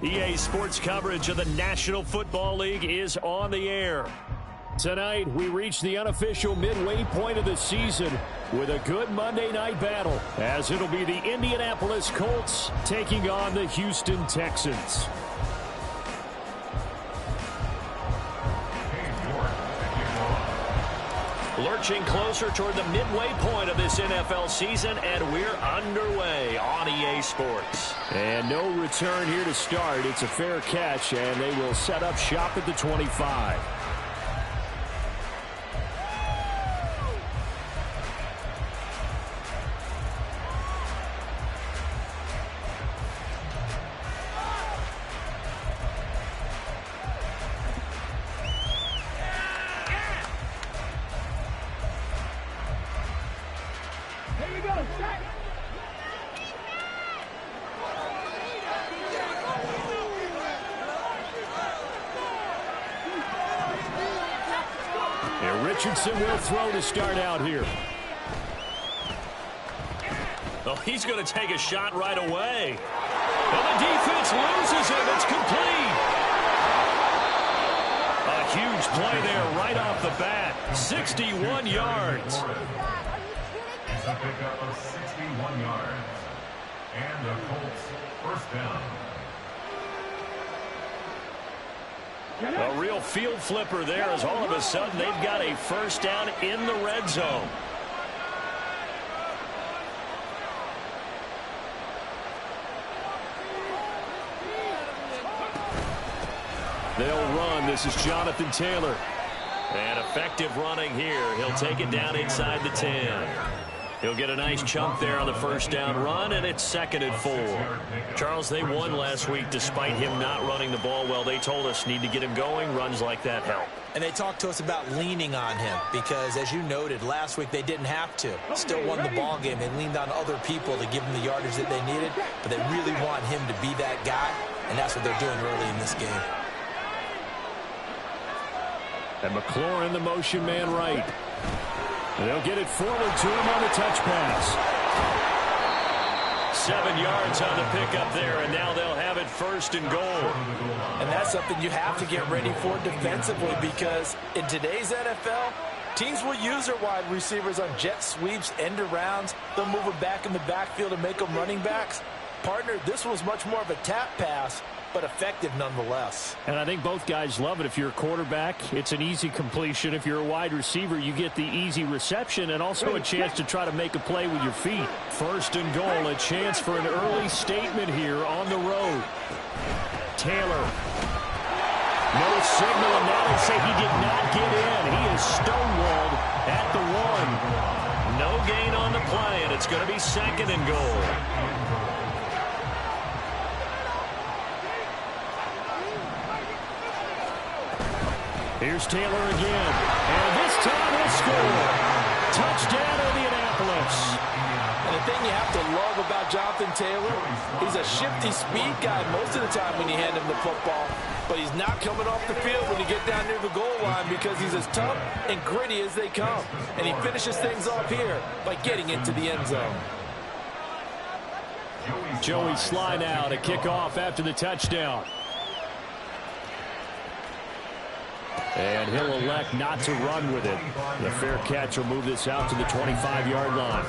EA Sports coverage of the National Football League is on the air. Tonight, we reach the unofficial midway point of the season with a good Monday night battle, as it'll be the Indianapolis Colts taking on the Houston Texans. Lurching closer toward the midway point of this NFL season, and we're underway on EA Sports. And no return here to start. It's a fair catch, and they will set up shop at the 25. Richardson will throw to start out here. Oh, he's going to take a shot right away. And the defense loses him. It's complete. A huge play there right off the bat. 61 yards. It's a pickup of 61 yards. And the Colts first down. A real field flipper there, as all of a sudden they've got a first down in the red zone. They'll run. This is Jonathan Taylor. And effective running here. He'll take it down inside the 10. He'll get a nice chunk there on the first down run, and it's 2nd and 4. Charles, they won last week despite him not running the ball well. They told us need to get him going. Runs like that help. And they talked to us about leaning on him because, as you noted, last week they didn't have to. Still won the ball game. They leaned on other people to give them the yardage that they needed, but they really want him to be that guy, and that's what they're doing early in this game. And McLaurin, the motion man right. And they'll get it forward to him on the touch pass. 7 yards on the pickup there, and now they'll have it 1st and goal. And that's something you have to get ready for defensively, because in today's NFL, teams will use their wide receivers on jet sweeps, end arounds. They'll move them back in the backfield and make them running backs. Partner, this was much more of a tap pass, but effective nonetheless. And I think both guys love it. If you're a quarterback, it's an easy completion. If you're a wide receiver, you get the easy reception and also a chance to try to make a play with your feet. 1st and goal, a chance for an early statement here on the road. Taylor. No signal, and now they say he did not get in. He is stonewalled at the 1. No gain on the play, and it's going to be 2nd and goal. Here's Taylor again, and this time he'll score. Touchdown, Indianapolis. And the thing you have to love about Jonathan Taylor, he's a shifty speed guy most of the time when you hand him the football, but he's not coming off the field when you get down near the goal line because he's as tough and gritty as they come. And he finishes things off here by getting into the end zone. Joey Sly now to kick off after the touchdown. And he'll elect not to run with it. The fair catch will move this out to the 25-yard line.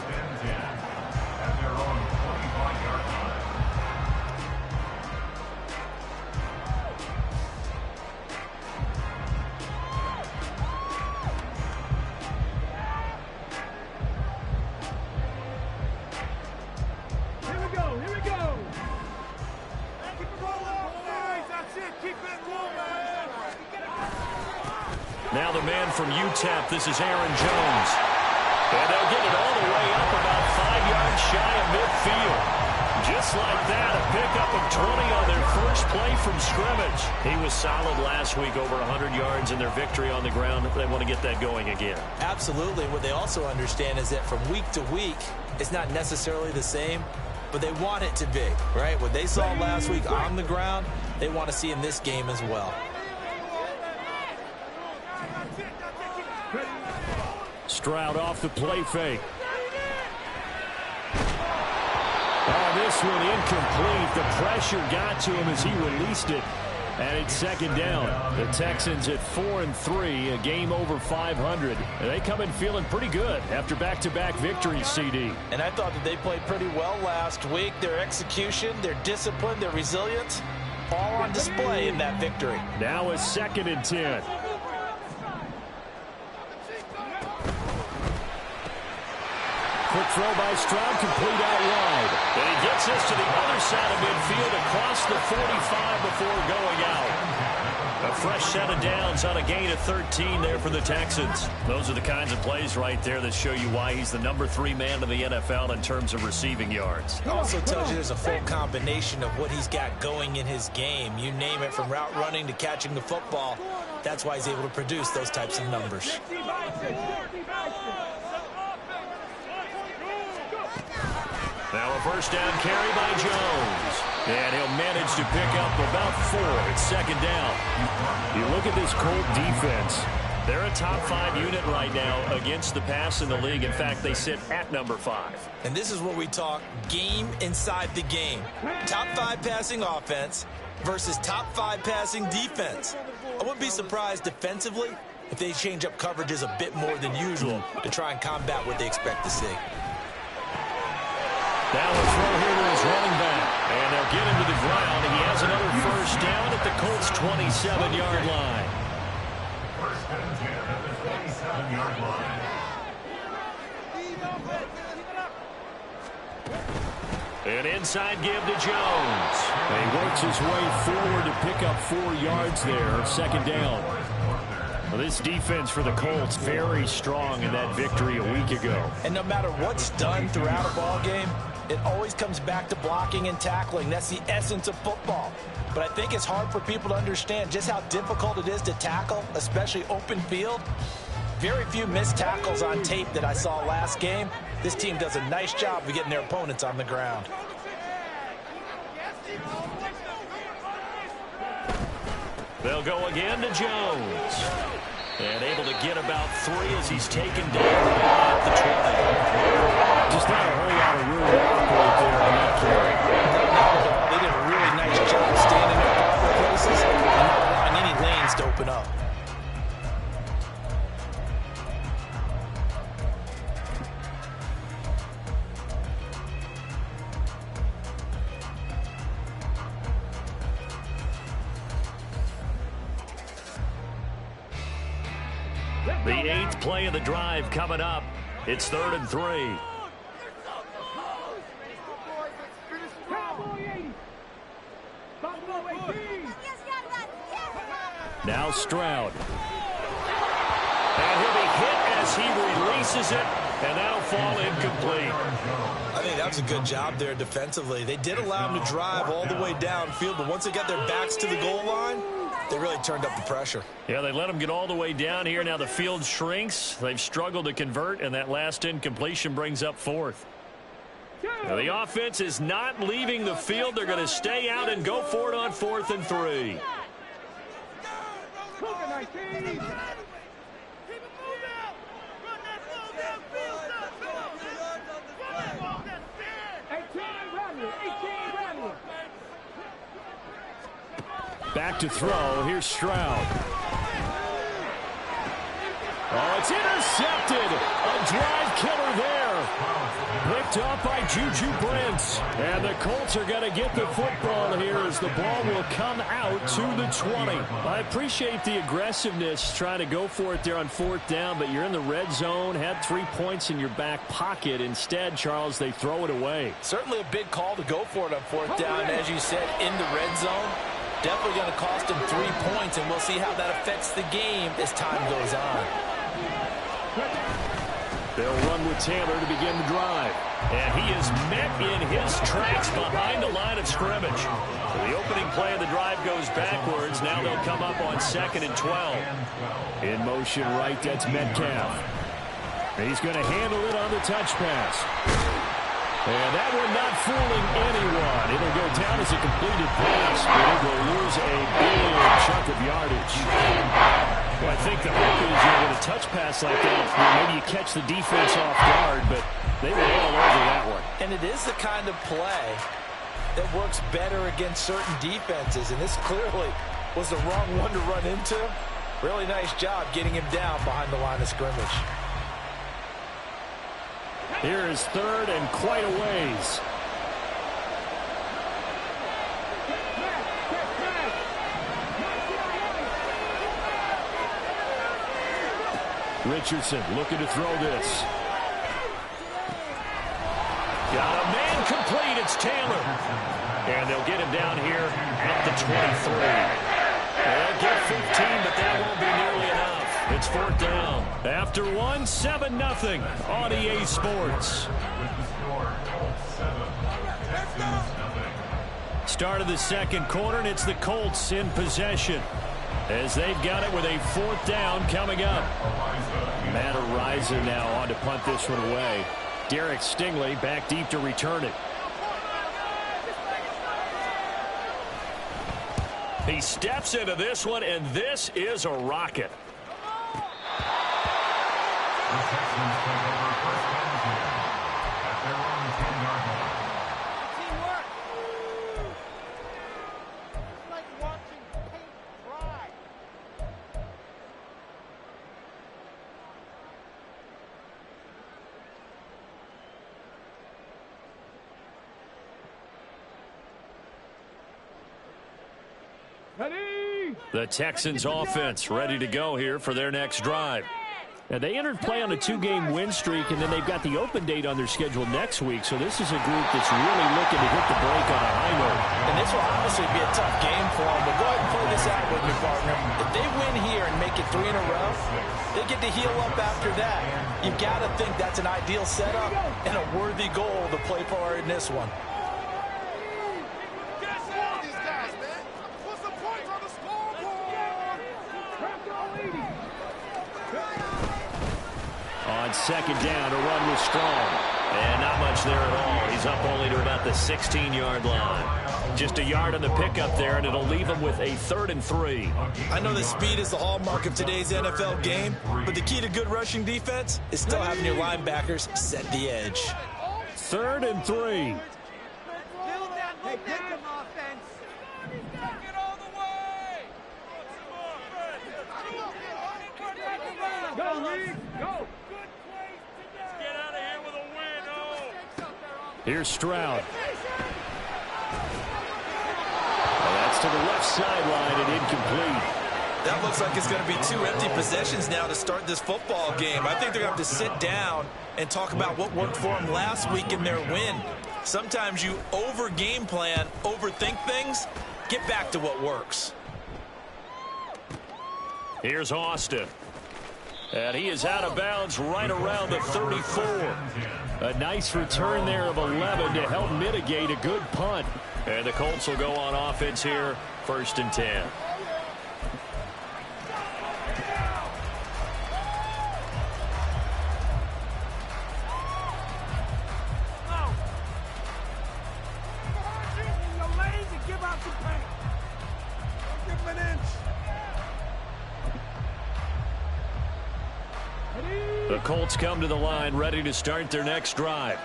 Now the man from UTEP, this is Aaron Jones. And they'll get it all the way up about 5 yards shy of midfield. Just like that, a pickup of 20 on their first play from scrimmage. He was solid last week, over 100 yards in their victory on the ground. They want to get that going again. Absolutely. What they also understand is that from week to week, it's not necessarily the same, but they want it to be, right? What they saw last week on the ground, they want to see in this game as well. Stroud off the play fake. Oh, this one incomplete. The pressure got to him as he released it. And it's second down. The Texans at 4-3, a game over 500. And they come in feeling pretty good after back-to-back victories, CD. And I thought that they played pretty well last week. Their execution, their discipline, their resilience, all on display in that victory. Now a 2nd and 10. Quick throw by Stroud, complete out wide. And he gets this to the other side of midfield across the 45 before going out. A fresh set of downs on a gain of 13 there for the Texans. Those are the kinds of plays right there that show you why he's the number 3 man in the NFL in terms of receiving yards. It also tells you there's a full combination of what he's got going in his game. You name it, from route running to catching the football. That's why he's able to produce those types of numbers. Now a first down carry by Jones. And he'll manage to pick up about 4. It's second down. You look at this Colt defense. They're a top 5 unit right now against the pass in the league. In fact, they sit at number 5. And this is where we talk game inside the game. Top 5 passing offense versus top 5 passing defense. I wouldn't be surprised defensively if they change up coverages a bit more than usual to try and combat what they expect to see. Now a throw here to his running back. And they'll get him to the ground. He has another first down at the Colts' 27-yard line. First and 10 at the 27-yard line. An inside give to Jones. And he works his way forward to pick up 4 yards there. Second down. Well, this defense for the Colts very strong in that victory a week ago. And no matter what's done throughout a ball game, it always comes back to blocking and tackling. That's the essence of football. But I think it's hard for people to understand just how difficult it is to tackle, especially open field. Very few missed tackles on tape that I saw last game. This team does a nice job of getting their opponents on the ground. They'll go again to Jones. And able to get about 3 as he's taken down at the 20. Just not a whole lot of room to operate there on that carry. They did a really nice job standing in proper places and not allowing any lanes to open up. The 8th play of the drive coming up. It's 3rd and 3. Now Stroud. And he'll be hit as he releases it, and that'll fall incomplete. I think that was a good job there defensively. They did allow him to drive all the way downfield, but once they got their backs to the goal line, they really turned up the pressure. Yeah, they let them get all the way down here. Now the field shrinks. They've struggled to convert, and that last incompletion brings up 4th. Now the offense is not leaving the field. They're going to stay out and go for it on 4th and 3. Back to throw. Here's Stroud. Oh, it's intercepted. A drive killer there. Picked up by Juju Brents. And the Colts are going to get the football here as the ball will come out to the 20. I appreciate the aggressiveness trying to go for it there on 4th down, but you're in the red zone, had 3 points in your back pocket. Instead, Charles, they throw it away. Certainly a big call to go for it on 4th down. As you said, in the red zone. Definitely going to cost him 3 points, and we'll see how that affects the game as time goes on. They'll run with Taylor to begin the drive. And he is met in his tracks behind the line of scrimmage. So the opening play of the drive goes backwards. Now they'll come up on 2nd and 12. In motion right, that's Metcalf. He's going to handle it on the touch pass. And that one not fooling anyone. It'll go down as a completed pass, but it will lose a big chunk of yardage. Well, I think the hope is with a touch pass like that, maybe you catch the defense off guard, but they were all over that one. And it is the kind of play that works better against certain defenses, and this clearly was the wrong one to run into. Really nice job getting him down behind the line of scrimmage. Here is 3rd and quite a ways. Richardson looking to throw this. Got a man complete. It's Taylor. And they'll get him down here at the 23. They'll get 15, but that won't be nearly enough. It's 4th down. After 1, 7-0 on EA Sports. Start of the 2nd quarter, and it's the Colts in possession, as they've got it with a 4th down coming up. Matt Ariza now on to punt this one away. Derek Stingley back deep to return it. He steps into this one, and this is a rocket. The Texans take over first down here at their own 10-yard line. Teamwork. It's like watching paint dry. The Texans offense ready to go here for their next drive. Now, they entered play on a 2-game win streak, and then they've got the open date on their schedule next week. So this is a group that's really looking to hit the break on a high note. And this will obviously be a tough game for them. But go ahead and play this out with me, partner. If they win here and make it 3 in a row, they get to heal up after that. You've got to think that's an ideal setup and a worthy goal to play for in this one. On 2nd down, a run was strong. And not much there at all. He's up only to about the 16-yard line. Just a yard on the pickup there, and it'll leave him with a 3rd and 3. I know that speed is the hallmark of today's NFL game, but the key to good rushing defense is still having your linebackers set the edge. 3rd and 3. Build that momentum offense. Get all the way. Go, Lee. Go. Get out of here with a win. Oh. Here's Stroud. That's to the left sideline and incomplete. That looks like it's going to be 2 empty possessions now to start this football game. I think they're going to have to sit down and talk about what worked for them last week in their win. Sometimes you over-game plan, overthink things, get back to what works. Here's Austin. And he is out of bounds right around the 34. A nice return there of 11 to help mitigate a good punt. And the Colts will go on offense here, 1st and 10. The Colts come to the line ready to start their next drive.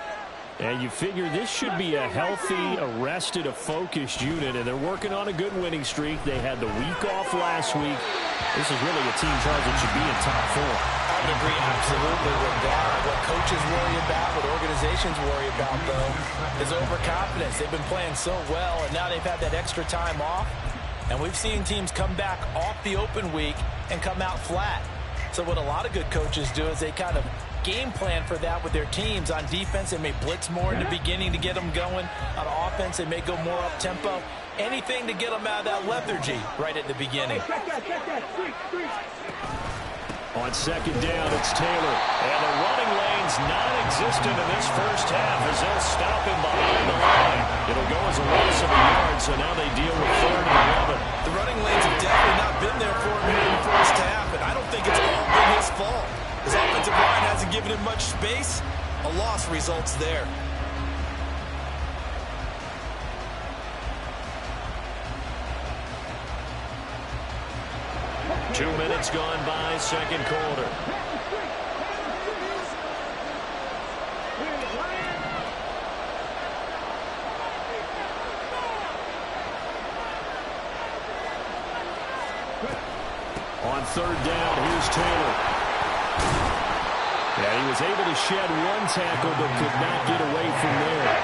And you figure this should be a healthy, arrested, a focused unit, and they're working on a good winning streak. They had the week off last week. This is really a team charge that should be in top 4. I would agree absolutely with that. What coaches worry about, what organizations worry about, though, is overconfidence. They've been playing so well, and now they've had that extra time off. And we've seen teams come back off the open week and come out flat. So what a lot of good coaches do is they kind of game plan for that with their teams. On defense, they may blitz more in the beginning to get them going. On offense, they may go more up-tempo. Anything to get them out of that lethargy right at the beginning. On second down, it's Taylor. And the running lane's non-existent in this first half as they'll stop him behind the line. It'll go as a loss of a yard, so now they deal with 3rd and 11. The running lanes have definitely not been there for him here in the first half, and I don't think it's all been his fault. His offensive line hasn't given him much space. A loss results there. Two minutes gone by, second quarter. On 3rd down, here's Taylor. And he was able to shed one tackle but could not get away from there.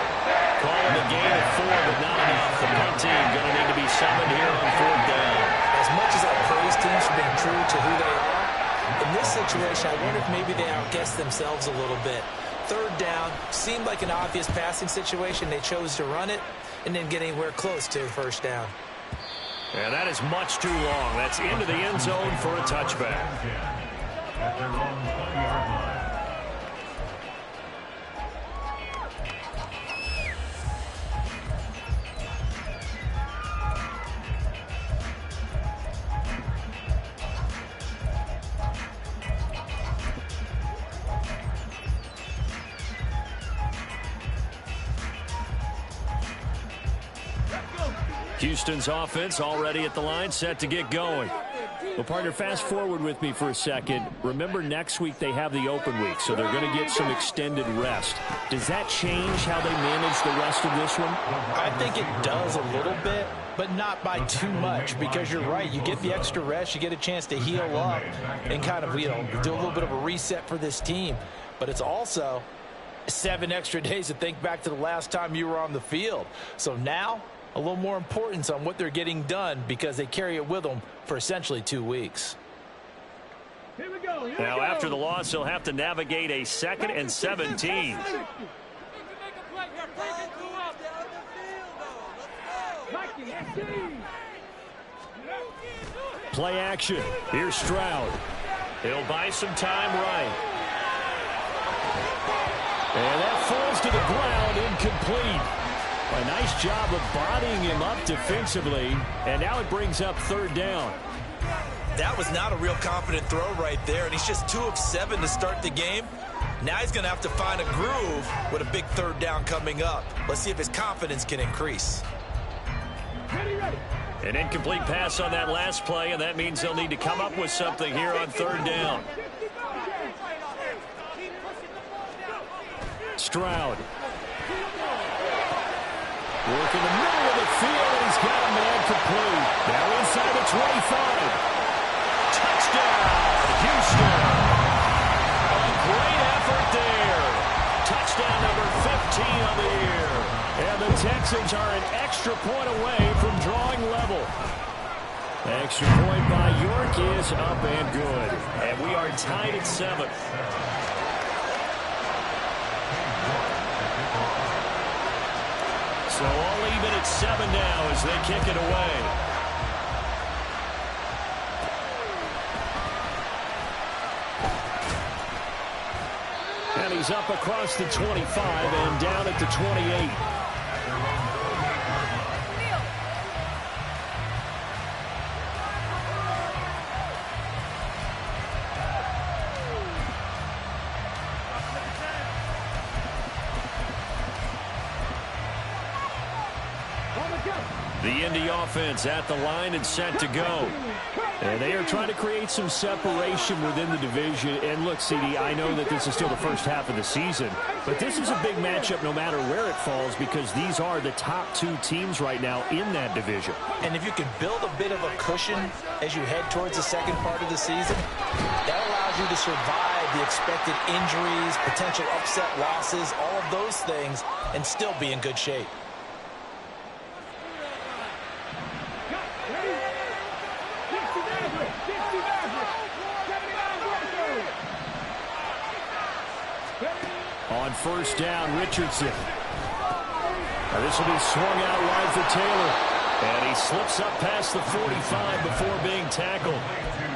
Calling the gain of 4, but not enough. The punt team going to need to be summoned here on 4th down. As much as I praise teams for being true to who they are, in this situation, I wonder if maybe they outguessed themselves a little bit. 3rd down seemed like an obvious passing situation. They chose to run it and didn't get anywhere close to 1st down. And that is much too long. That's into the end zone for a touchback. At their own 20-yard line. Houston's offense already at the line, set to get going. Well, partner, fast forward with me for a second. Remember, next week they have the open week, so they're going to get some extended rest. Does that change how they manage the rest of this one? I think it does a little bit, but not by too much, because you're right. You get the extra rest, you get a chance to heal up and kind of, do a little bit of a reset for this team. But it's also 7 extra days to think back to the last time you were on the field. So now, a little more importance on what they're getting done because they carry it with them for essentially 2 weeks. Here we go. Now, after the loss, he'll have to navigate a 2nd and 17. Play action. Here's Stroud. He'll buy some time right. And that falls to the ground, incomplete. A nice job of bodying him up defensively, and now it brings up 3rd down. That was not a real confident throw right there, and he's just 2 of 7 to start the game. Now he's going to have to find a groove with a big 3rd down coming up. Let's see if his confidence can increase. An incomplete pass on that last play, and that means they'll need to come up with something here on 3rd down. Stroud. Work in the middle of the field, and he's got a man complete. Now inside the 25. Touchdown, Houston. A great effort there. Touchdown number 15 on the year. And the Texans are an extra point away from drawing level. Extra point by York is up and good. And we are tied at 7. So all even at 7 now as they kick it away. And he's up across the 25 and down at the 28. The Indy offense at the line and set to go. And they are trying to create some separation within the division. And look, CD, I know that this is still the first half of the season, but this is a big matchup no matter where it falls because these are the top 2 teams right now in that division. And if you can build a bit of a cushion as you head towards the second part of the season, that allows you to survive the expected injuries, potential upset losses, all of those things, and still be in good shape. On 1st down, Richardson. Now this will be swung out wide for Taylor. And he slips up past the 45 before being tackled.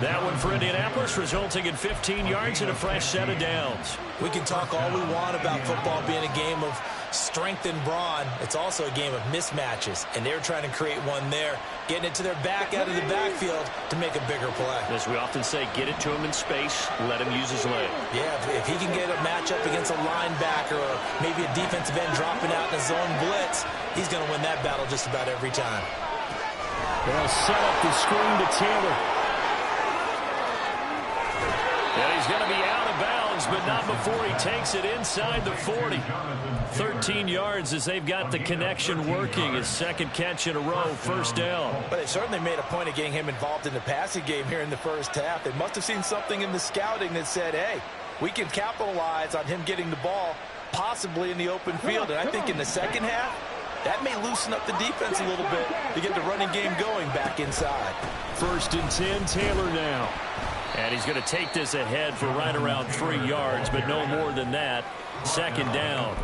That one for Indianapolis, resulting in 15 yards and a fresh set of downs. We can talk all we want about football being a game of strength and brawn. It's also a game of mismatches, and they're trying to create one there, getting it to their back out of the backfield to make a bigger play. As we often say, get it to him in space, let him use his leg. Yeah, if he can get a matchup against a linebacker or maybe a defensive end dropping out in a zone blitz, he's going to win that battle just about every time. They'll set up the screen to Taylor. And he's going to be out of bounds, but not before he takes it inside the 40. 13 yards as they've got the connection working. His second catch in a row, first down. But they certainly made a point of getting him involved in the passing game here in the first half. They must have seen something in the scouting that said, hey, we can capitalize on him getting the ball possibly in the open field. And I think in the second half, that may loosen up the defense a little bit to get the running game going back inside. 1st and 10, Taylor now. And he's going to take this ahead for right around 3 yards, but no more than that. Second down.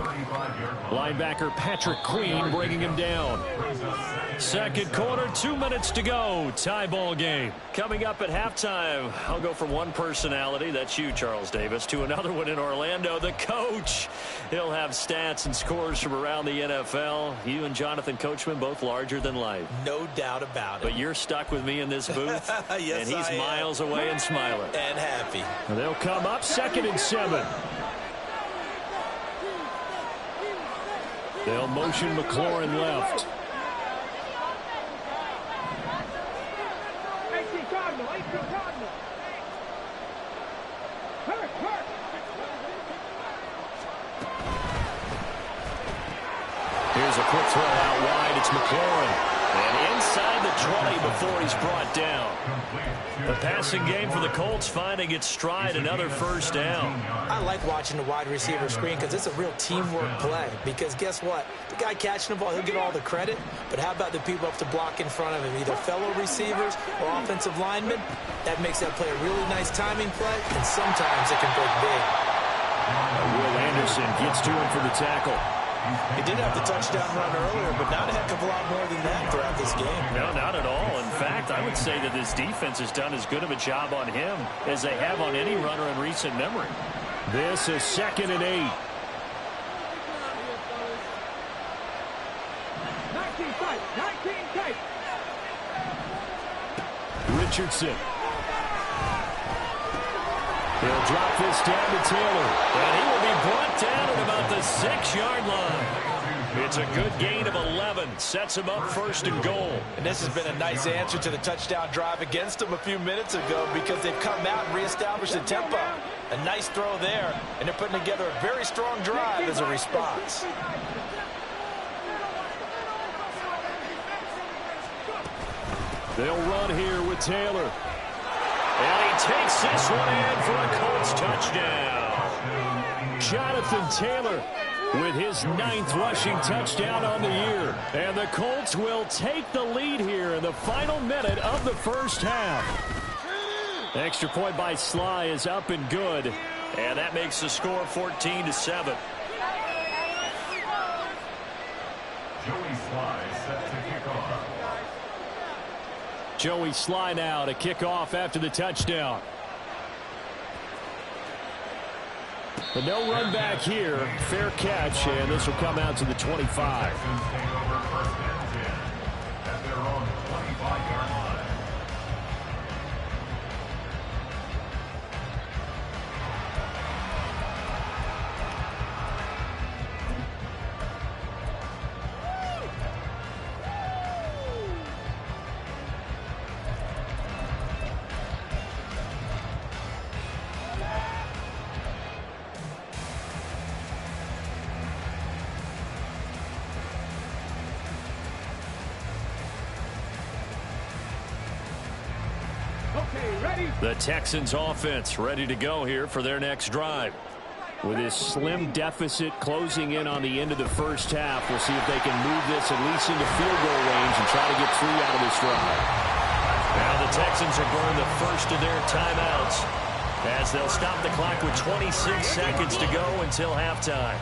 Linebacker Patrick Queen bringing him down. Second quarter, 2 minutes to go. Tie ball game. Coming up at halftime, I'll go from one personality, that's you, Charles Davis, to another one in Orlando, the coach. He'll have stats and scores from around the NFL. You and Jonathan Coachman both larger than life. No doubt about it. But you're stuck with me in this booth, yes, and he's miles away and smiling. And happy. They'll come up 2nd and 7. They'll motion McLaurin left. Here's a quick throw out wide. It's McLaurin. And inside the 20 before he's brought down. The passing game for the Colts finding its stride, another first down. I like watching the wide receiver screen because it's a real teamwork play. Because guess what? The guy catching the ball, he'll get all the credit. But how about the people up to block in front of him, either fellow receivers or offensive linemen? That makes that play a really nice timing play, and sometimes it can break big. Will Anderson gets to him for the tackle. He did have the touchdown run earlier, but not a heck of a lot more than that throughout this game. No, not at all. In fact, I would say that this defense has done as good of a job on him as they have on any runner in recent memory. This is 2nd and 8. 19 Richardson. He'll drop this down to Taylor. And he will be brought down at about the 6-yard line. It's a good gain of 11. Sets him up 1st and goal. And this has been a nice answer to the touchdown drive against them a few minutes ago because they've come out and reestablished the tempo. A nice throw there, and they're putting together a very strong drive as a response. They'll run here with Taylor. And he takes this one in for a Colts touchdown. Jonathan Taylor with his 9th rushing touchdown on the year. And the Colts will take the lead here in the final minute of the first half. Extra point by Sly is up and good. And that makes the score 14-7. Joey Sly set to kick off. Joey Sly now to kick off after the touchdown. But no run back here. Fair catch, and this will come out to the 25. Texans take over 1st and 10 at their own 25-yard line. The Texans offense ready to go here for their next drive. With this slim deficit closing in on the end of the first half, we'll see if they can move this at least into field goal range and try to get 3 out of this drive. Now the Texans have burned the first of their timeouts as they'll stop the clock with 26 seconds to go until halftime.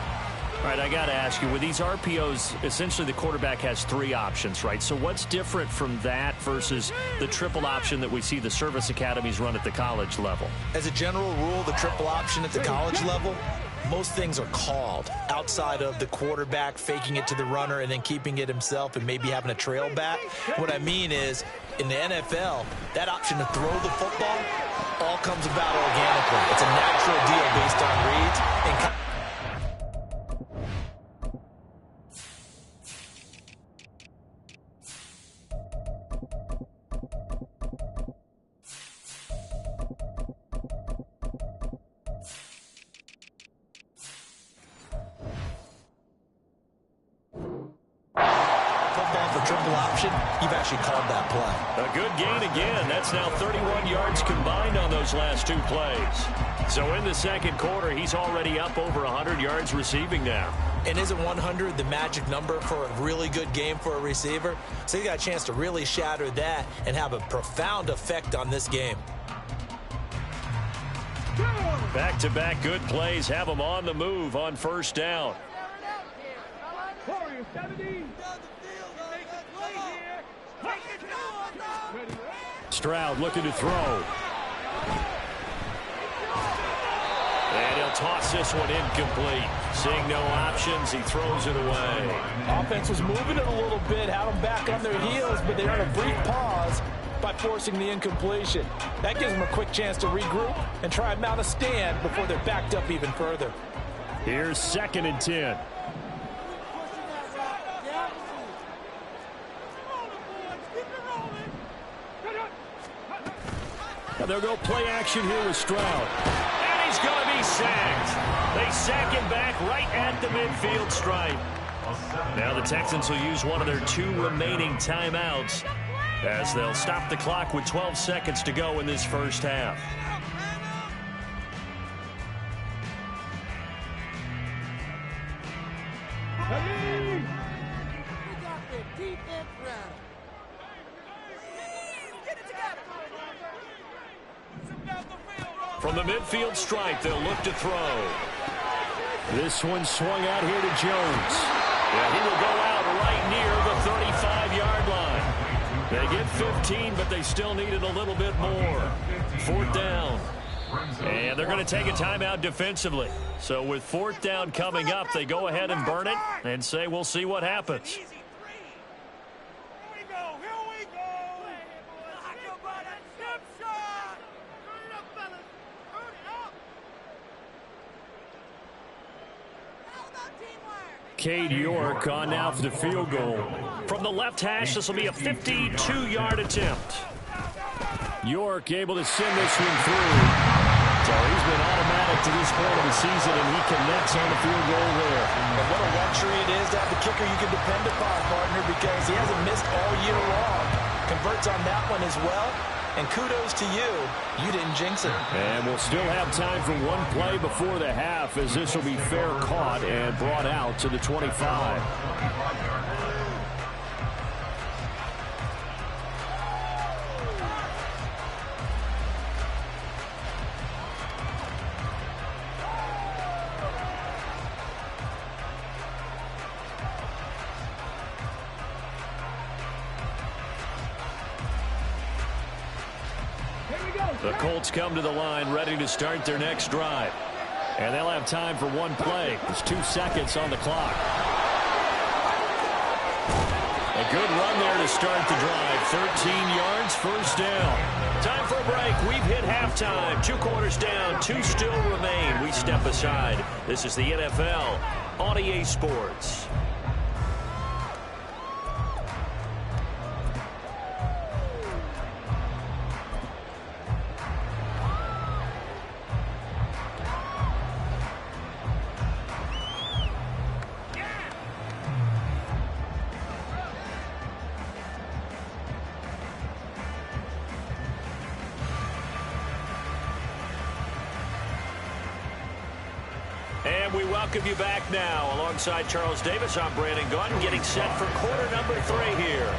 All right, I got to ask you, with these RPOs, essentially the quarterback has 3 options, right? So what's different from that versus the triple option that we see the service academies run at the college level? As a general rule, the triple option at the college level, most things are called outside of the quarterback faking it to the runner and then keeping it himself and maybe having a trail back. What I mean is, in the NFL, that option to throw the football all comes about organically. It's a natural deal based on reads and triple option, you've actually called that play. A good gain again. That's now 31 yards combined on those last 2 plays. So in the second quarter, he's already up over 100 yards receiving now. And isn't 100 the magic number for a really good game for a receiver? So he got a chance to really shatter that and have a profound effect on this game. Back-to-back good plays have him on the move on first down. Stroud looking to throw. And he'll toss this one incomplete. Seeing no options, he throws it away. Offense was moving it a little bit, had them back on their heels, but they earned a brief pause by forcing the incompletion. That gives them a quick chance to regroup and try and mount a stand before they're backed up even further. Here's 2nd and 10. And they'll go play action here with Stroud. And he's going to be sacked. They sack him back right at the midfield stripe. Now the Texans will use one of their 2 remaining timeouts as they'll stop the clock with 12 seconds to go in this first half. From the midfield stripe, they'll look to throw. This one swung out here to Jones. Yeah, he will go out right near the 35-yard line. They get 15, but they still needed a little bit more. 4th down. And they're going to take a timeout defensively. So with 4th down coming up, they go ahead and burn it and say we'll see what happens. Cade York on now for the field goal. From the left hash, this will be a 52-yard attempt. York able to send this one through. So he's been automatic to this point of the season, and he connects on the field goal there. And what a luxury it is to have the kicker you can depend upon, partner, because he hasn't missed all year long. Converts on that one as well. And kudos to you. You didn't jinx it. And we'll still have time for one play before the half, as this will be fair caught and brought out to the 25. The Colts come to the line ready to start their next drive. And they'll have time for one play. There's 2 seconds on the clock. A good run there to start the drive. 13 yards, first down. Time for a break. We've hit halftime. 2 quarters down, 2 still remain. We step aside. This is the NFL on EA Sports. And we welcome you back now. Alongside Charles Davis, I'm Brandon Gunn, getting set for quarter number 3 here.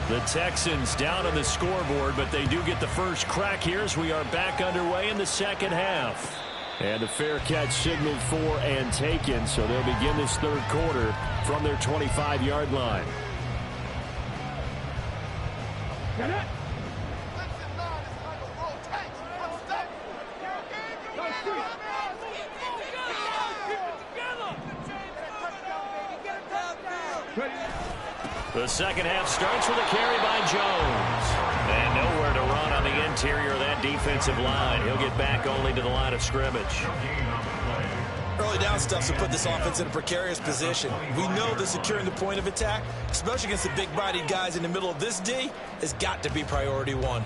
The Texans down on the scoreboard, but they do get the first crack here as we are back underway in the second half. And the fair catch signaled for and taken, so they'll begin this third quarter from their 25-yard line. The second half starts with a carry by Jones. And nowhere to run on the interior of that defensive line. He'll get back only to the line of scrimmage. Early down stuff to put this offense in a precarious position. We know that securing the point of attack, especially against the big-bodied guys in the middle of this D, has got to be priority one.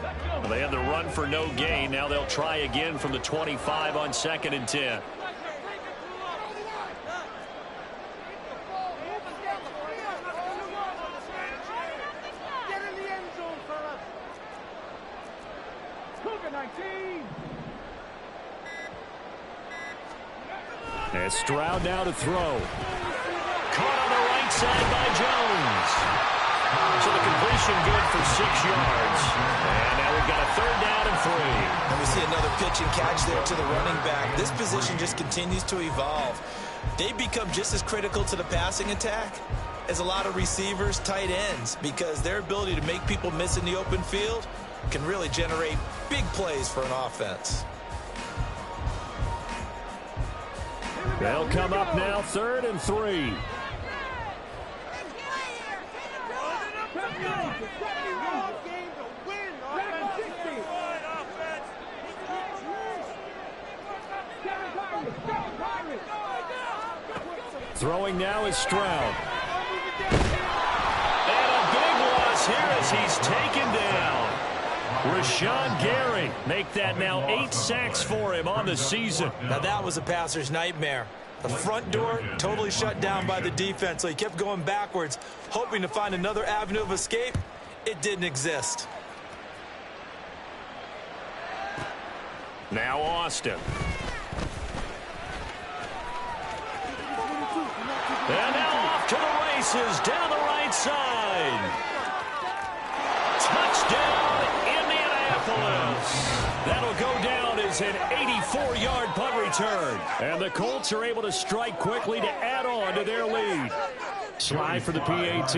Well, they had the run for no gain. Now they'll try again from the 25 on 2nd and 10. And Stroud now to throw. Caught on the right side by Jones. So the completion good for 6 yards. And now we've got a 3rd down and 3. And we see another pitch and catch there to the running back. This position just continues to evolve. They become just as critical to the passing attack as a lot of receivers, tight ends, because their ability to make people miss in the open field can really generate big plays for an offense. They'll come up now 3rd and 3. Throwing now is Stroud. And a big loss here as he's taken down. Rashawn Gary make that now 8 sacks for him on the season. Now that was a passer's nightmare. The front door totally shut down by the defense, so he kept going backwards, hoping to find another avenue of escape. It didn't exist. Now Austin. And now off to the races down the right side. Touchdown, Indianapolis. That'll go down as an 84-yard punt return. And the Colts are able to strike quickly to add on to their lead. Slide for the PAT.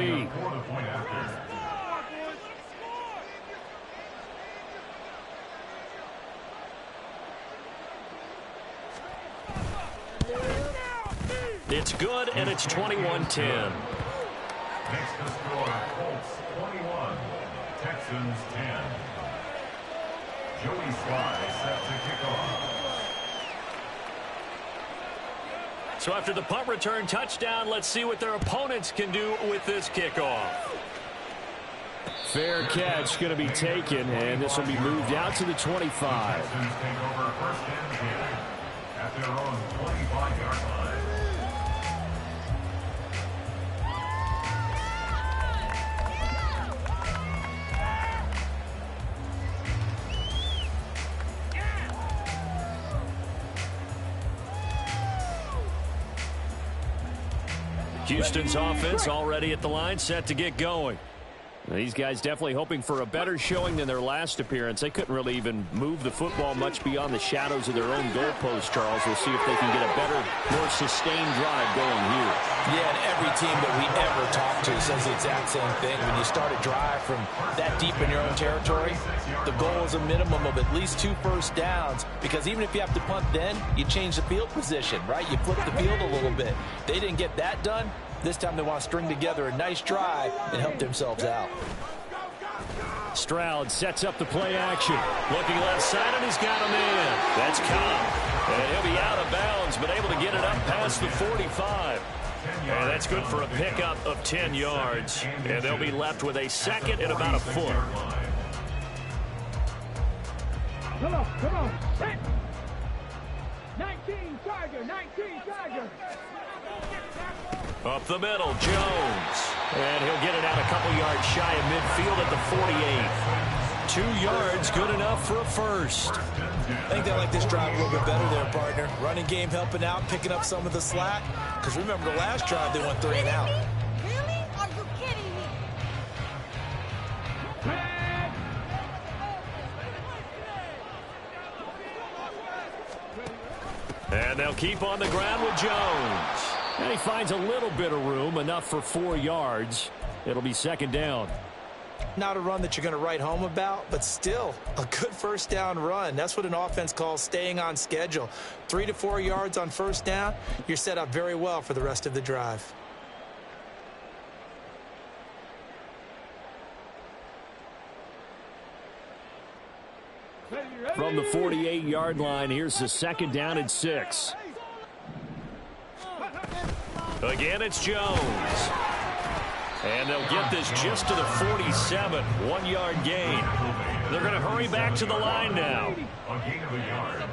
It's good, and it's 21-10. Next to score, Colts 21, Texans 10. Joey Sly set to kick off. So after the punt return touchdown, let's see what their opponents can do with this kickoff. Fair catch going to be taken, and this will be moved out to the 25. Texans take over 1st and 10 at their own 25-yard line. Houston's offense already at the line, set to get going. These guys definitely hoping for a better showing than their last appearance. They couldn't really even move the football much beyond the shadows of their own goalpost, Charles. We'll see if they can get a better, more sustained drive going here. Yeah, and every team that we ever talk to says the exact same thing. When you start a drive from that deep in your own territory, the goal is a minimum of at least 2 first downs, because even if you have to punt then, you change the field position, right? You flip the field a little bit. They didn't get that done. This time they want to string together a nice drive and help themselves out. Stroud sets up the play action. Looking left side, and he's got him in. That's Cobb. And he'll be out of bounds, but able to get it up past the 45. And that's good for a pickup of 10 yards. And they'll be left with a 2nd and about a foot. Come on. 19 Tiger. Up the middle, Jones. And he'll get it out a couple yards shy of midfield at the 48. 2 yards, good enough for a first. I think they like this drive a little bit better there, partner. Running game helping out, picking up some of the slack. Because remember, the last drive they went 3 and out. Really? Are you kidding me? And they'll keep on the ground with Jones. And he finds a little bit of room, enough for 4 yards. It'll be second down. Not a run that you're going to write home about, but still a good first down run. That's what an offense calls staying on schedule. 3 to 4 yards on first down, you're set up very well for the rest of the drive. From the 48-yard line, here's the second down and 6. Again, it's Jones. And they'll get this just to the 47, 1-yard gain. They're going to hurry back to the line now. A gain of a yard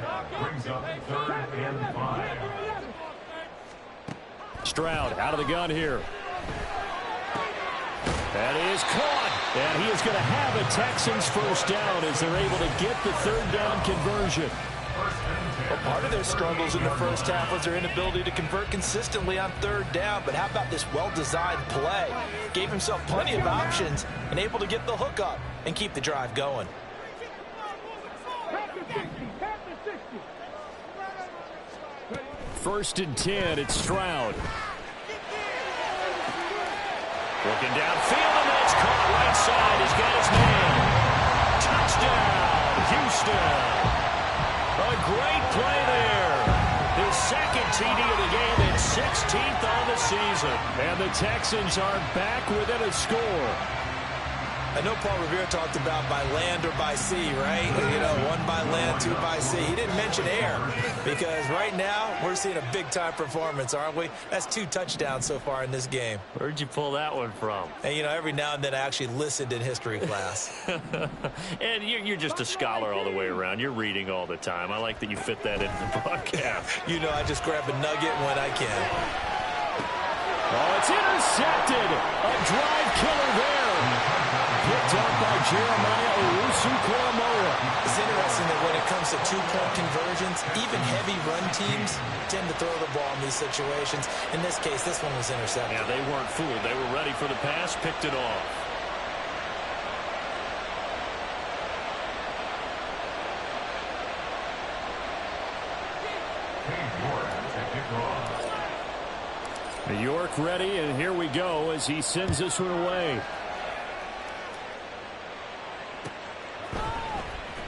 brings up 3rd and 5. Stroud out of the gun here. That is caught. And he is going to have a Texans first down as they're able to get the 3rd down conversion. Well, part of their struggles in the first half was their inability to convert consistently on 3rd down. But how about this well-designed play? Gave himself plenty of options and able to get the hook up and keep the drive going. First and 10, it's Stroud. Looking downfield, and that's caught right side. He's got his man. Touchdown, Houston. A great play there. His second TD of the game and 16th on the season. And the Texans are back within a score. I know Paul Revere talked about by land or by sea, right? You know, 1 by land, 2 by sea. He didn't mention air because right now we're seeing a big-time performance, aren't we? That's 2 touchdowns so far in this game. Where'd you pull that one from? And, you know, every now and then I actually listened in history class. And you're just a scholar all the way around. You're reading all the time. I like that you fit that into the broadcast. You know, I just grab a nugget when I can. Oh, it's intercepted. A drive killer there. Picked up by Jeremiah Owusu-Koramoah. It's interesting that when it comes to 2-point conversions, even heavy run teams tend to throw the ball in these situations. In this case, this one was intercepted. Yeah, they weren't fooled. They were ready for the pass, picked it off. New York ready, and here we go as he sends this one away.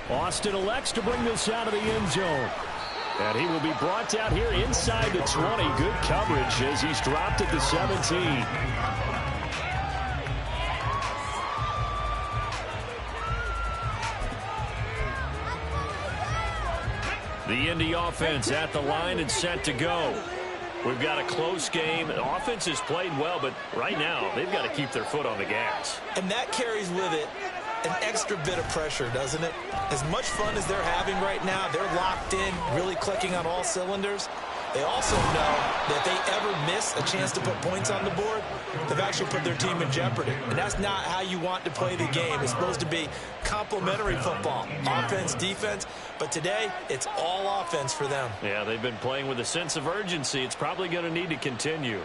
Austin elects to bring this out of the end zone. And he will be brought down here inside the 20. Good coverage as he's dropped at the 17. The Indy offense at the line and set to go. We've got a close game. The offense has played well, but right now they've got to keep their foot on the gas. And that carries with it an extra bit of pressure, doesn't it? As much fun as they're having right now, they're locked in, really clicking on all cylinders. They also know that if they ever miss a chance to put points on the board, they've actually put their team in jeopardy. And that's not how you want to play the game. It's supposed to be complementary football, offense, defense. But today, it's all offense for them. Yeah, they've been playing with a sense of urgency. It's probably going to need to continue.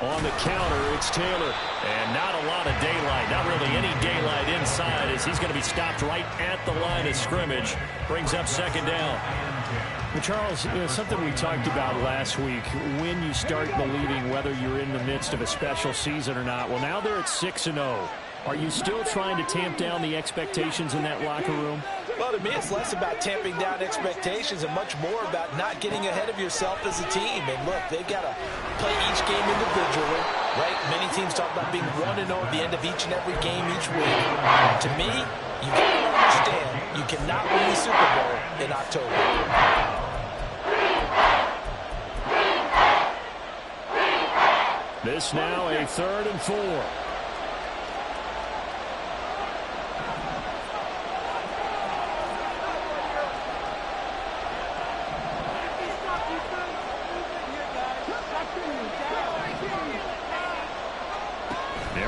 On the counter, it's Taylor. And not a lot of daylight. Not really any daylight inside as he's going to be stopped right at the line of scrimmage. Brings up second down. Well, Charles, something we talked about last week, when you start believing whether you're in the midst of a special season or not. Well, now they're at 6-0. Are you still trying to tamp down the expectations in that locker room? Well, to me, it's less about tamping down expectations and much more about not getting ahead of yourself as a team. And look, they've got to play each game individually, right? Many teams talk about being 1-0 at the end of each and every game each week. To me, you got to understand you cannot win the Super Bowl in October. This now a 3rd and 4.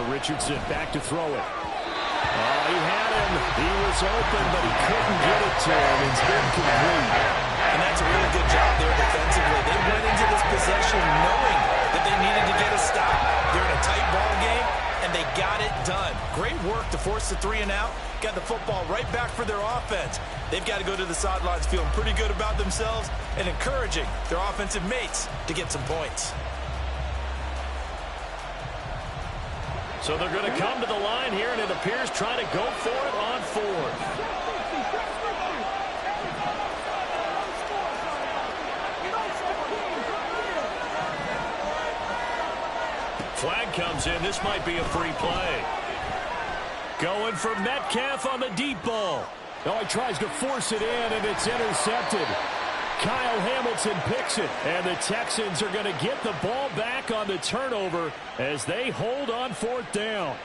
Richardson back to throw it. Oh, he had him. He was was open, but he couldn't get it to him. It's incomplete. And that's a really good job there defensively. They went into this possession knowing that they needed to get a stop. They're in a tight ball game, and they got it done. Great work to force the 3 and out. Got the football right back for their offense. They've got to go to the sidelines feeling pretty good about themselves and encouraging their offensive mates to get some points. So they're going to come to the line here, and it appears trying to go for it on 4th. Flag comes in. This might be a free play. Going for Metcalf on the deep ball. Oh, he tries to force it in, and it's intercepted. Kyle Hamilton picks it, and the Texans are going to get the ball back on the turnover as they hold on 4th down.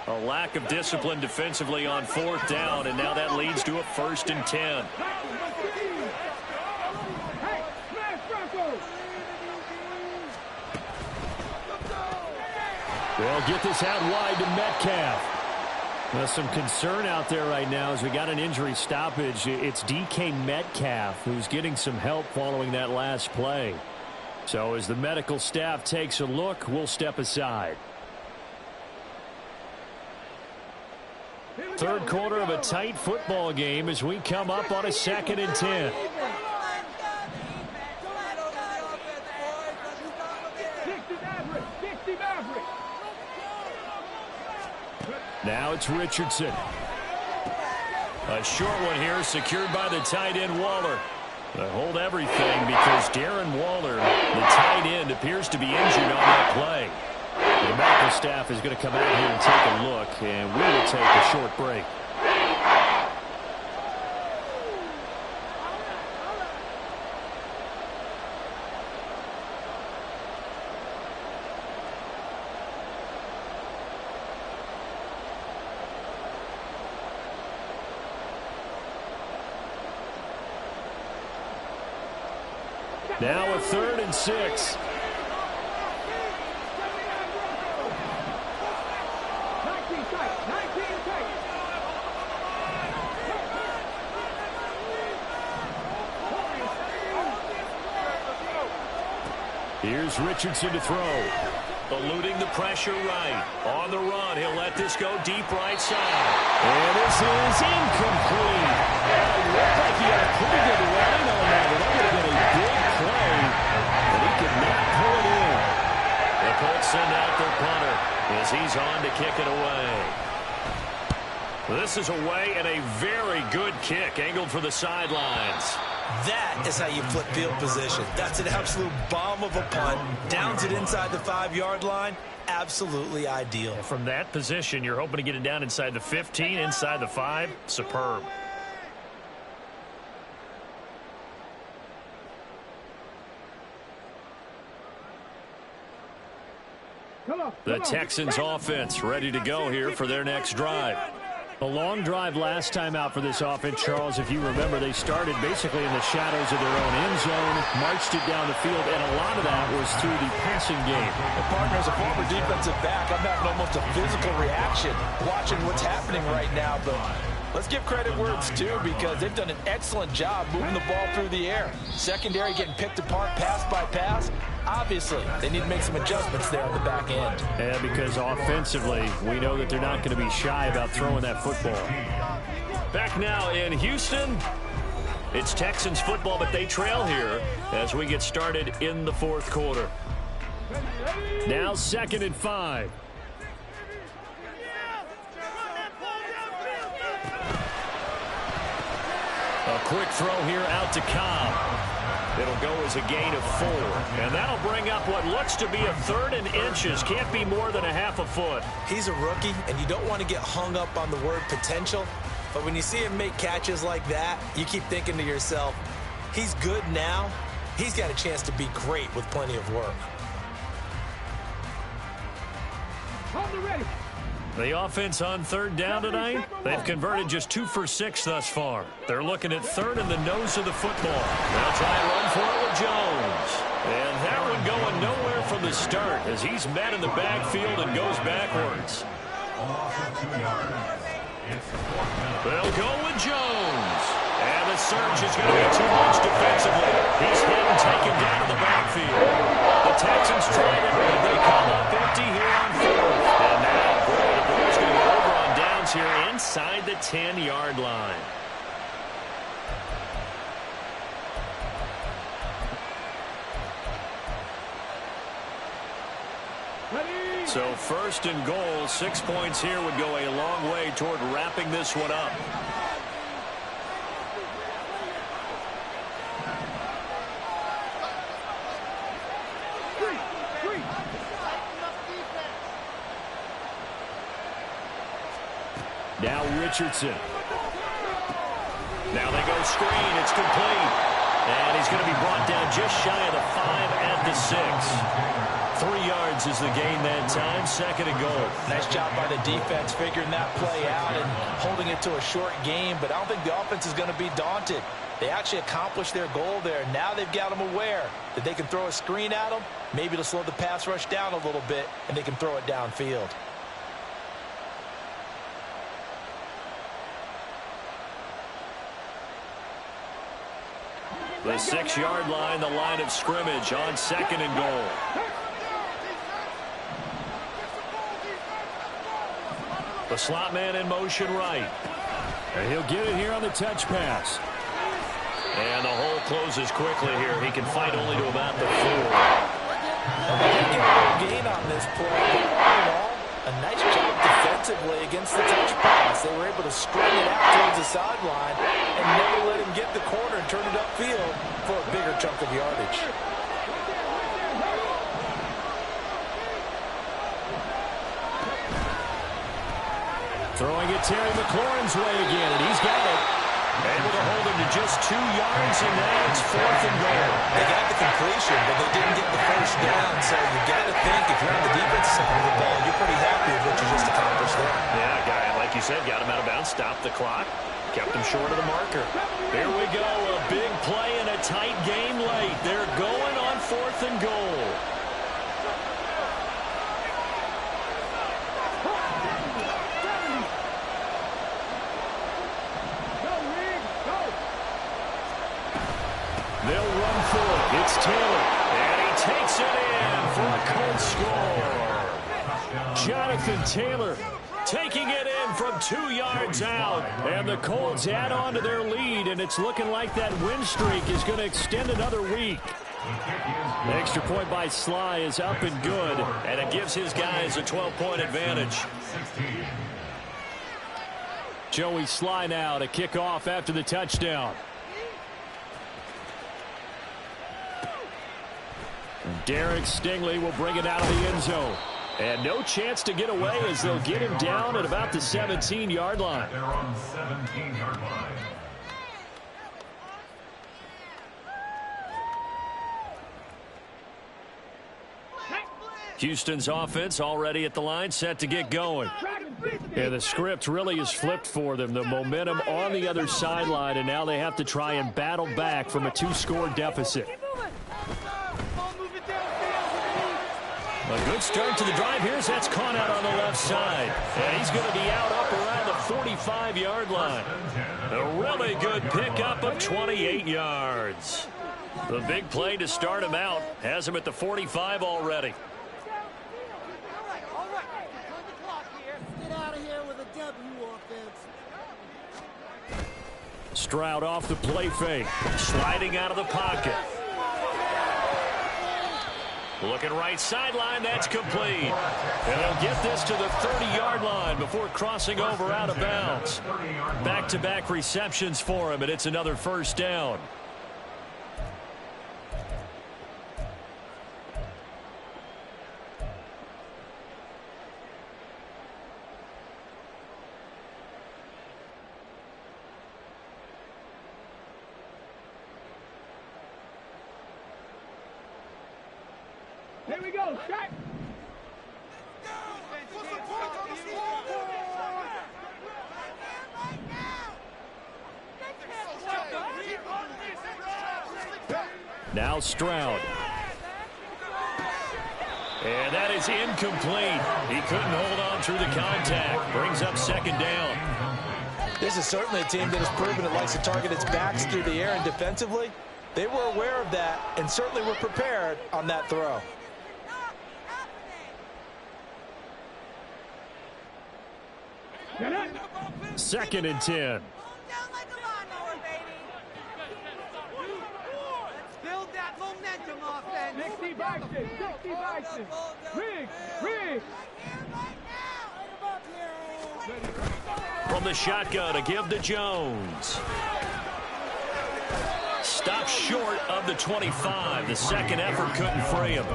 A lack of discipline defensively on 4th down, and now that leads to a 1st and 10. They'll get this out wide to Metcalf. Well, some concern out there right now as we got an injury stoppage. It's DK Metcalf who's getting some help following that last play. So as the medical staff takes a look, we'll step aside. 3rd quarter of a tight football game as we come up on a 2nd and 10. Now it's Richardson. A short one here secured by the tight end Waller. They hold everything because Darren Waller, the tight end, appears to be injured on that play. The medical staff is going to come out here and take a look, and we will take a short break. Now a 3rd and 6. Here's Richardson to throw. Eluding the pressure right. On the run, he'll let this go deep right side. And this is incomplete. It looked like he had a pretty good line on that. It would have been a big play, but he could not pull it in. The Colts send out their punter as he's on to kick it away. This is away and a very good kick angled for the sidelines. That is how you flip field position. That's an absolute bomb of a punt. Downs it inside the 5-yard line. Absolutely ideal. From that position, you're hoping to get it down inside the 15, inside the 5. Superb. The Texans offense ready to go here for their next drive. A long drive last time out for this offense, Charles. If you remember, they started basically in the shadows of their own end zone, marched it down the field, and a lot of that was through the passing game. The partner, as a former defensive back, I'm having almost a physical reaction watching what's happening right now. But let's give credit where it's due because they've done an excellent job moving the ball through the air. Secondary getting picked apart pass by pass. Obviously, they need to make some adjustments there on the back end. Yeah, because offensively, we know that they're not going to be shy about throwing that football. Back now in Houston, it's Texans football, but they trail here as we get started in the 4th quarter. Now 2nd and 5. A quick throw here out to Cobb. It'll go as a gain of 4. And that'll bring up what looks to be a 3rd and inches. Can't be more than a half a foot. He's a rookie, and you don't want to get hung up on the word potential. But when you see him make catches like that, you keep thinking to yourself, he's good now. He's got a chance to be great with plenty of work. Hold it ready. The offense on third down tonight, they've converted just 2 for 6 thus far. They're looking at third in the nose of the football. They'll try and run for it with Jones. And that one going nowhere from the start as he's met in the backfield and goes backwards. They'll go with Jones. And the search is going to be too much defensively. He's hit and taken down in the backfield. The Texans tried it, but they come up empty here on fourth. And now, the ball's going to go over on downs here inside the 10-yard line. So first and goal, 6 points here would go a long way toward wrapping this one up. Now Richardson. Now they go screen. It's complete. And he's going to be brought down just shy of the 5 at the 6. 3 yards is the gain that time. 2nd and goal. Nice job by the defense figuring that play out and holding it to a short game. But I don't think the offense is going to be daunted. They actually accomplished their goal there. Now they've got them aware that they can throw a screen at them, maybe to slow the pass rush down a little bit, and they can throw it downfield. The 6-yard line, the line of scrimmage on 2nd and goal. The slot man in motion right. And he'll get it here on the touch pass. And the hole closes quickly here. He can fight only to about the 4. They did get a little gain on this play, but all in all, a nice job defensively against the touch pass. They were able to string it out towards the sideline and never let him get the corner and turn it upfield for a bigger chunk of yardage. Throwing it Terry McLaurin's way again, and he's got it. Able to hold him to just 2 yards, and now it's 4th and goal. They got the completion, but they didn't get the first down, so you got to think if you're on the defense side of the ball, you're pretty happy with what you just accomplished there. Yeah, guy, like you said, got him out of bounds, stopped the clock, kept him short of the marker. Here we go, a big play and a tight game late. They're going on 4th and goal. They'll run for it. It's Taylor. And he takes it in for a Colts score. Jonathan Taylor taking it in from 2 yards out. And the Colts add on to their lead, and it's looking like that win streak is going to extend another week. The extra point by Sly is up and good, and it gives his guys a 12-point advantage. Joey Sly now to kick off after the touchdown. Derek Stingley will bring it out of the end zone. And no chance to get away as they'll get him down at about the 17-yard line. They're on the 17-yard line. Houston's offense already at the line, set to get going. And the script really is flipped for them. The momentum on the other sideline, and now they have to try and battle back from a 2-score deficit. A good start to the drive. Here's that's caught out on the left side. And he's going to be out up around the 45-yard line. A really good pickup of 28 yards. The big play to start him out has him at the 45 already. All right. Turn the clock here. Get out of here with a W offense. Stroud off the play fake. Sliding out of the pocket. Looking right sideline, that's complete. And they'll get this to the 30-yard line before crossing over out of bounds. Back-to-back receptions for him, and it's another first down. Here we go, shot. Now Stroud. And that is incomplete. He couldn't hold on through the contact. Brings up second down. This is certainly a team that has proven it likes to target its backs through the air, and defensively, they were aware of that and certainly were prepared on that throw. Second and 10. Build that momentum offense. 60 boxes. Rig. From the shotgun to give to Jones. Stopped short of the 25. The second effort couldn't free him.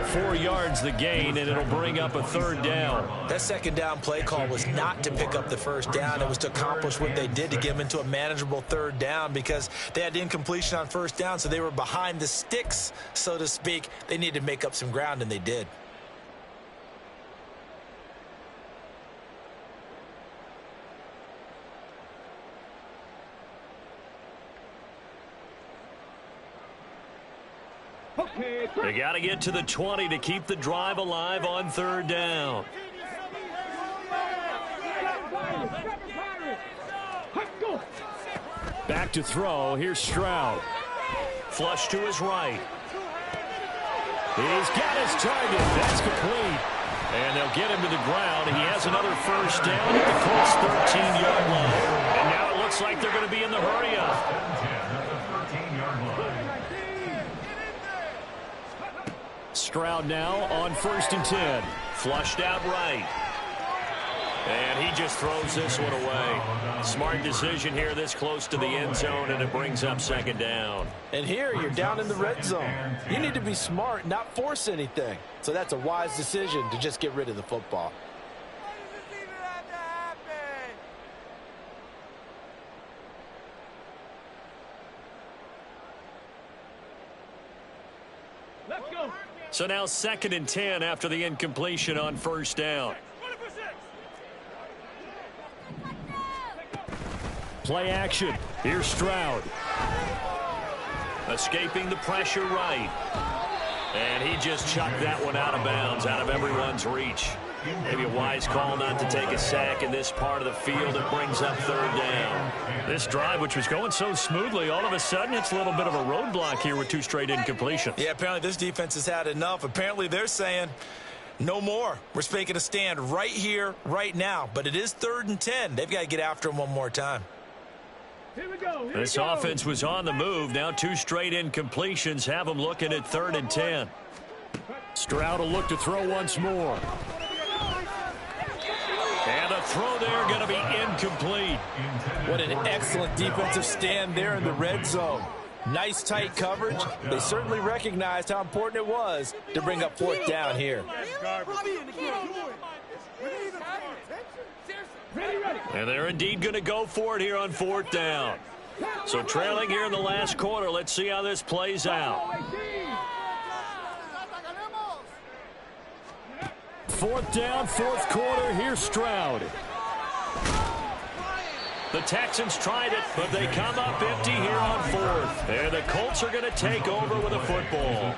4 yards the gain, and it'll bring up a third down. That second down play call was not to pick up the first down. It was to accomplish what they did, to get them into a manageable third down, because they had incompletion on first down, so they were behind the sticks, so to speak. They needed to make up some ground, and they did. They got to get to the 20 to keep the drive alive on third down. Back to throw. Here's Stroud. Flush to his right. He's got his target. That's complete. And they'll get him to the ground. He has another first down at the Colts' 13-yard line. And now it looks like they're going to be in the hurry-up. Stroud now on 1st and 10. Flushed out right. And he just throws this one away. Smart decision here this close to the end zone, and it brings up second down. And here you're down in the red zone. You need to be smart, not force anything. So that's a wise decision to just get rid of the football. Let's go. So now 2nd and 10 after the incompletion on first down. Play action. Here's Stroud. Escaping the pressure right. And he just chucked that one out of bounds, out of everyone's reach. Maybe a wise call not to take a sack in this part of the field. It brings up third down. This drive, which was going so smoothly, all of a sudden it's a little bit of a roadblock here with 2 straight incompletions. Yeah, apparently this defense has had enough. Apparently they're saying no more. We're making a stand right here, right now. But it is 3rd and 10. They've got to get after him one more time. Here we go. This offense was on the move. Now 2 straight incompletions have them looking at 3rd and 10. Stroud will look to throw once more. And the throw there going to be incomplete. What an excellent defensive stand there in the red zone. Nice tight coverage. They certainly recognized how important it was to bring up 4th down here. And they're indeed going to go for it here on 4th down. So trailing here in the last quarter. Let's see how this plays out. 4th down, 4th quarter. Here's Stroud. The Texans tried it, but they come up empty here on 4th. And the Colts are going to take over with a football.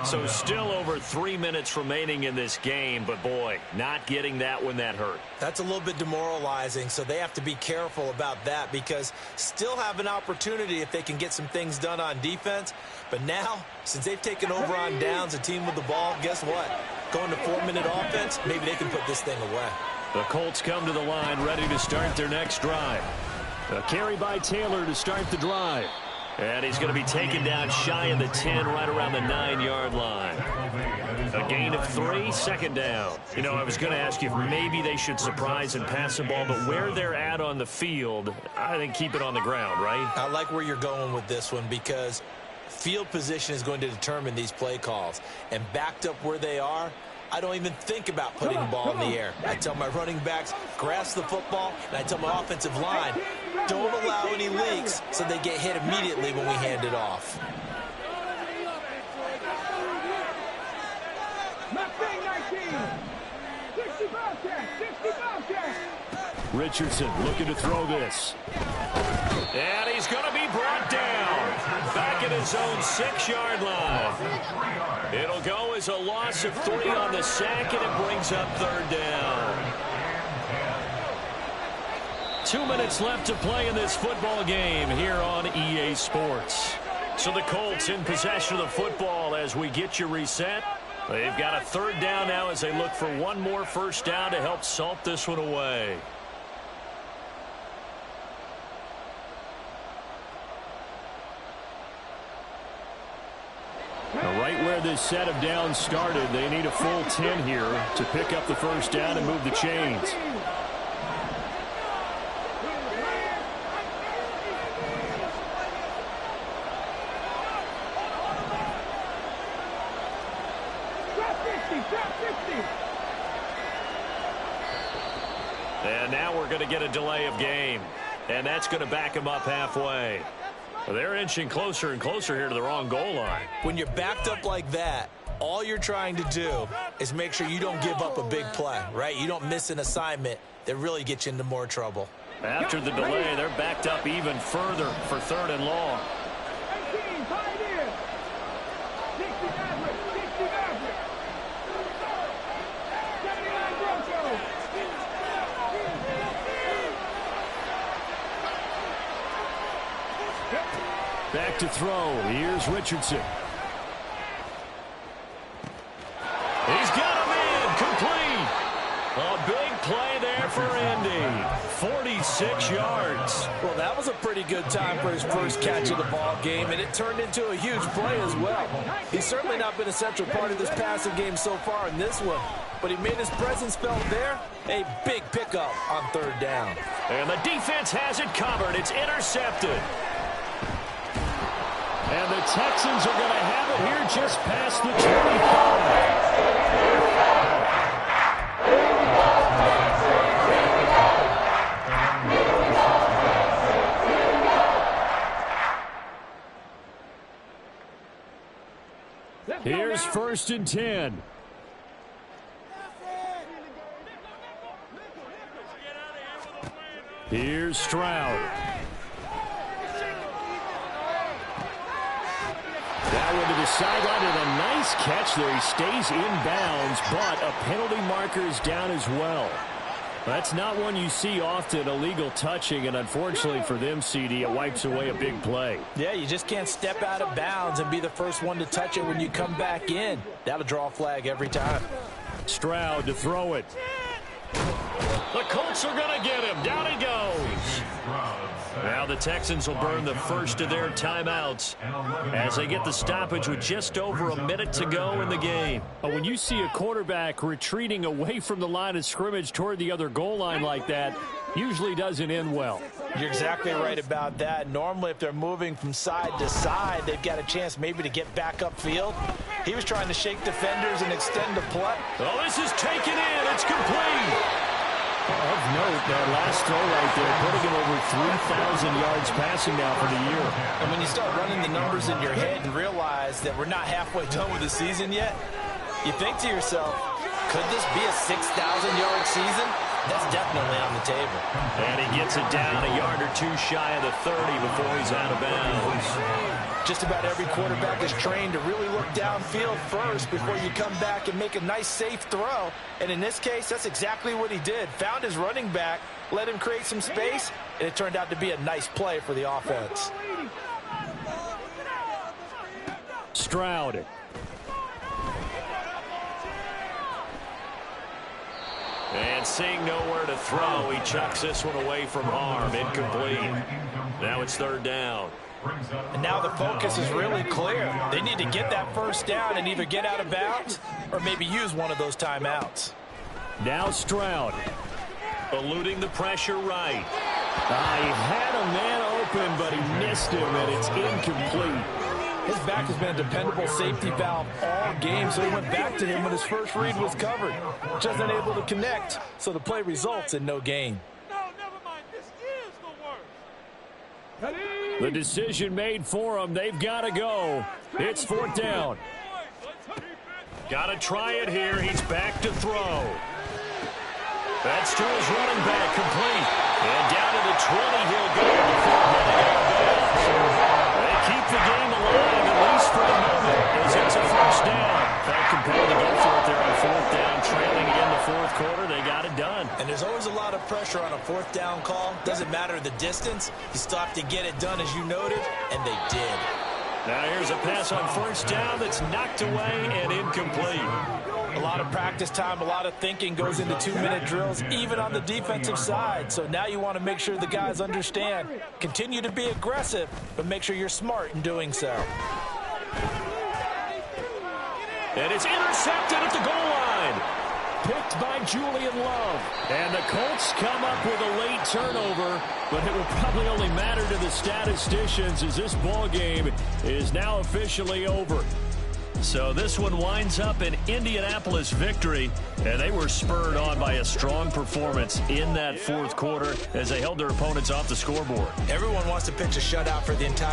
So still over 3 minutes remaining in this game, but boy, not getting that when that hurt. That's a little bit demoralizing, so they have to be careful about that, because still have an opportunity if they can get some things done on defense. But now, since they've taken over on downs, a team with the ball, guess what? Going to 4-minute offense, maybe they can put this thing away. The Colts come to the line ready to start their next drive. A carry by Taylor to start the drive. And he's going to be taken down shy of the 10, right around the 9-yard line. A gain of 3, second down. You know, I was going to ask you if maybe they should surprise and pass the ball, but where they're at on the field, I think keep it on the ground, right? I like where you're going with this one, because field position is going to determine these play calls. And backed up where they are, I don't even think about putting the ball in the air. I tell my running backs, grasp the football, and I tell my offensive line, don't allow any leaks so they get hit immediately when we hand it off. Richardson looking to throw this. And he's going to be brought down. Back at his own 6-yard line. It'll go as a loss of 3 on the sack, and it brings up 3rd down. 2 minutes left to play in this football game here on EA Sports. So the Colts in possession of the football as we get you reset. They've got a 3rd down now as they look for one more first down to help salt this one away. Right where this set of downs started, they need a full 10 here to pick up the first down and move the chains. And now we're going to get a delay of game. And that's going to back them up halfway. They're inching closer and closer here to the wrong goal line. When you're backed up like that, all you're trying to do is make sure you don't give up a big play, right? You don't miss an assignment that really gets you into more trouble. After the delay, they're backed up even further for 3rd and long. Back to throw. Here's Richardson. He's got him in. Complete. A big play there for Indy. 46 yards. Well, that was a pretty good time for his first catch of the ball game, and it turned into a huge play as well. He's certainly not been a central part of this passing game so far in this one, but he made his presence felt there. A big pickup on 3rd down. And the defense has it covered. It's intercepted. And the Texans are going to have it here just past the 25. Here's 1st and 10. Here's Stroud. That one to the sideline, and a nice catch there. He stays in bounds, but a penalty marker is down as well. That's not one you see often, illegal touching, and unfortunately for them, CD, it wipes away a big play. Yeah, you just can't step out of bounds and be the first one to touch it when you come back in. That'll draw a flag every time. Stroud to throw it. The Colts are going to get him. Down he goes. Now the Texans will burn the first of their timeouts as they get the stoppage with just over a minute to go in the game. When you see a quarterback retreating away from the line of scrimmage toward the other goal line like that, usually doesn't end well. You're exactly right about that. Normally, if they're moving from side to side, they've got a chance maybe to get back upfield. He was trying to shake defenders and extend the play. Oh, this is taken in. It's complete. Of note, that last throw right there, putting him over 3,000 yards passing now for the year. And when you start running the numbers in your head and realize that we're not halfway done with the season yet, you think to yourself, could this be a 6,000-yard season? That's definitely on the table. And he gets it down a yard or two shy of the 30 before he's out of bounds. Just about every quarterback is trained to really look downfield first before you come back and make a nice, safe throw. And in this case, that's exactly what he did. Found his running back, let him create some space, and it turned out to be a nice play for the offense. Stroud. And seeing nowhere to throw, he chucks this one away from harm. Incomplete. Now it's 3rd down. And now the focus is really clear. They need to get that first down and either get out of bounds or maybe use one of those timeouts. Now Stroud. Eluding the pressure right. He had a man open, but he missed him, and it's incomplete. His back has been a dependable safety valve all game, so he went back to him when his first read was covered. Just unable to connect, so the play results in no gain. No, never mind. This is the worst. The decision made for them. They've got to go. It's 4th down. Got to try it here. He's back to throw. That's to his running back, complete. And down to the 20 he'll go before heading out of bounds. They keep the game alive. pressure on a fourth down call. Doesn't matter the distance. You still have to get it done, as you noted, and they did. Now here's a pass on first down that's knocked away and incomplete. A lot of practice time, a lot of thinking goes into 2-minute drills, even on the defensive side. So now you want to make sure the guys understand. Continue to be aggressive, but make sure you're smart in doing so. And it's intercepted at the goal line. Picked by Julian Love. And the Colts come up with a late turnover, but it will probably only matter to the statisticians as this ball game is now officially over. So this one winds up an Indianapolis victory, and they were spurred on by a strong performance in that fourth quarter as they held their opponents off the scoreboard. Everyone wants to pitch a shutout for the entire